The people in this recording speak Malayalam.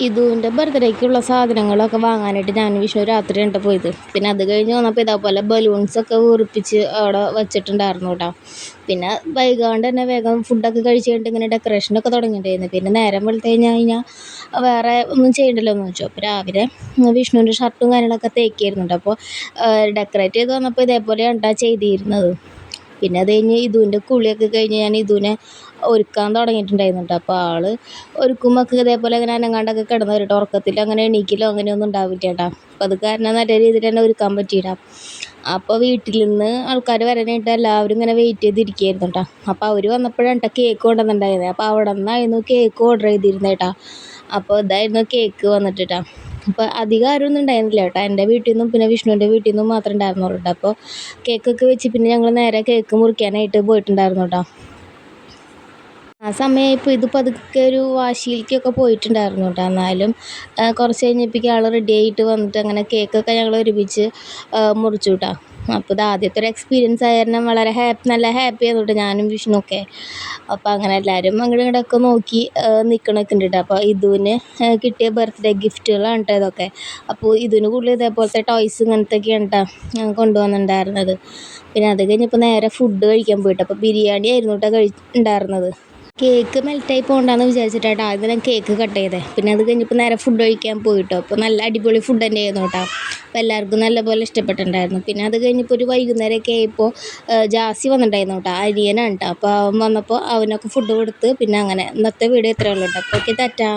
ഇതുവിൻ്റെ ബർത്ത്ഡേക്കുള്ള സാധനങ്ങളൊക്കെ വാങ്ങാനായിട്ട് ഞാനും വിഷ്ണു രാത്രിയാണ് പോയത്. പിന്നെ അത് കഴിഞ്ഞ് വന്നപ്പോൾ ഇതേപോലെ ബലൂൺസൊക്കെ വീർപ്പിച്ച് അവിടെ വെച്ചിട്ടുണ്ടായിരുന്നു കേട്ടോ. പിന്നെ വൈകാണ്ട് തന്നെ വേഗം ഫുഡൊക്കെ കഴിച്ച് കഴിഞ്ഞിട്ട് ഇങ്ങനെ ഡെക്കറേഷനൊക്കെ തുടങ്ങിയിട്ടുണ്ടായിരുന്നു. പിന്നെ നേരം വെളുത്ത് കഴിഞ്ഞാൽ വേറെ ഒന്നും ചെയ്യണ്ടല്ലോ എന്ന് വെച്ചു. അപ്പോൾ രാവിലെ വിഷ്ണുവിൻ്റെ ഷർട്ടും കാര്യങ്ങളൊക്കെ തേക്കായിരുന്നുണ്ട്. അപ്പോൾ ഡെക്കറേറ്റ് ചെയ്ത് വന്നപ്പോൾ ഇതേപോലെയാണ് കേട്ടോ ചെയ്തിരുന്നത്. പിന്നെ അത് കഴിഞ്ഞ് ഇതുവിൻ്റെ കുളിയൊക്കെ കഴിഞ്ഞ് ഞാൻ ഇതുവിനെ ഒരുക്കാൻ തുടങ്ങിയിട്ടുണ്ടായിരുന്നു കേട്ടോ. അപ്പോൾ ആൾ ഒരുക്കുമ്പോൾ ഇതേപോലെ ഇങ്ങനെ അനങ്ങാണ്ടൊക്കെ കിടന്ന് വരും. ഉറക്കത്തിൽ അങ്ങനെ എണീക്കലോ അങ്ങനെയൊന്നും ഉണ്ടാവില്ല കേട്ടോ. അപ്പോൾ അത് കാരണം നല്ല രീതിയിൽ തന്നെ ഒരുക്കാൻ പറ്റിയില്ല. അപ്പോൾ വീട്ടിൽ നിന്ന് ആൾക്കാർ വരാനായിട്ട് എല്ലാവരും ഇങ്ങനെ വെയിറ്റ് ചെയ്തിരിക്കുകയായിരുന്നു കേട്ടോ. അപ്പോൾ അവർ വന്നപ്പോഴാണ് കേട്ടോ കേക്ക് കൊണ്ടുവന്നിട്ടുണ്ടായിരുന്നത്. അപ്പോൾ അവിടെ നിന്നായിരുന്നു കേക്ക് ഓർഡർ ചെയ്തിരുന്നത് കേട്ടോ. അപ്പോൾ ഇതായിരുന്നു കേക്ക് വന്നിട്ട് കേട്ടോ. അപ്പോൾ അധികം ആരും ഒന്നും ഉണ്ടായിരുന്നില്ല കേട്ടോ. എൻ്റെ വീട്ടിൽ നിന്നും പിന്നെ വിഷ്ണുവിൻ്റെ വീട്ടിൽ നിന്നും മാത്രമേ ഉണ്ടായിരുന്നുള്ളൂ കേട്ടോ. അപ്പോൾ കേക്കൊക്കെ വെച്ച് പിന്നെ ഞങ്ങൾ നേരെ കേക്ക് മുറിക്കാനായിട്ട് പോയിട്ടുണ്ടായിരുന്നു കേട്ടോ. ആ സമയമായപ്പോൾ ഇത് പതുക്കെ ഒരു വാശിയിലേക്കൊക്കെ പോയിട്ടുണ്ടായിരുന്നു കേട്ടോ. എന്നാലും കുറച്ച് കഴിഞ്ഞപ്പോഴേക്കും ആൾ റെഡി ആയിട്ട് വന്നിട്ട് അങ്ങനെ കേക്കൊക്കെ ഞങ്ങൾ ഒരുമിച്ച് മുറിച്ചു കേട്ടോ. അപ്പോൾ ഇത് ആദ്യത്തെ ഒരു എക്സ്പീരിയൻസ് ആയ കാരണം വളരെ നല്ല ഹാപ്പി ആയിരുന്നു കേട്ടോ ഞാനും വിഷ്ണുവൊക്കെ. അപ്പോൾ അങ്ങനെ എല്ലാവരും അങ്ങോട്ടും ഇങ്ങോട്ടൊക്കെ നോക്കി നിൽക്കണമൊക്കെ ഉണ്ട് കേട്ടോ. അപ്പോൾ ഇതുവിന് കിട്ടിയ ബർത്ത്ഡേ ഗിഫ്റ്റുകളാണ് കേട്ടോ ഇതൊക്കെ. അപ്പോൾ ഇതിന് കൂടുതൽ ഇതേപോലത്തെ ടോയ്സ് ഇങ്ങനത്തെയൊക്കെയാണ് കേട്ടോ കൊണ്ടുവന്നിട്ടുണ്ടായിരുന്നത്. പിന്നെ അത് കഴിഞ്ഞപ്പോൾ നേരെ ഫുഡ് കഴിക്കാൻ പോയിട്ട് അപ്പോൾ ബിരിയാണി ആയിരുന്നു കേട്ടോ ഉണ്ടായിരുന്നത്. കേക്ക് മെൽറ്റായി പോകണ്ടെന്ന് വിചാരിച്ചിട്ടാട്ടോ ആദ്യം ഞാൻ കേക്ക് കട്ട് ചെയ്തേ. പിന്നെ അത് കഴിഞ്ഞപ്പോൾ നേരെ ഫുഡ് കഴിക്കാൻ പോയിട്ടോ. അപ്പോൾ നല്ല അടിപൊളി ഫുഡ് തന്നെയായിരുന്നു കേട്ടോ. അപ്പോൾ എല്ലാവർക്കും നല്ലപോലെ ഇഷ്ടപ്പെട്ടിട്ടുണ്ടായിരുന്നു. പിന്നെ അത് കഴിഞ്ഞപ്പോൾ ഒരു വൈകുന്നേരമൊക്കെ ആയപ്പോൾ ജാസി വന്നിട്ടുണ്ടായിരുന്നു കേട്ടോ. അനിയനാണ് കേട്ടോ. അപ്പോൾ അവൻ വന്നപ്പോൾ അവനൊക്കെ ഫുഡ് കൊടുത്ത് പിന്നെ അങ്ങനെ ഇന്നത്തെ വീഡിയോ ഇത്രയേ ഉള്ളൂ കേട്ടോ. അപ്പോൾ ഓക്കെ, ടാറ്റാ.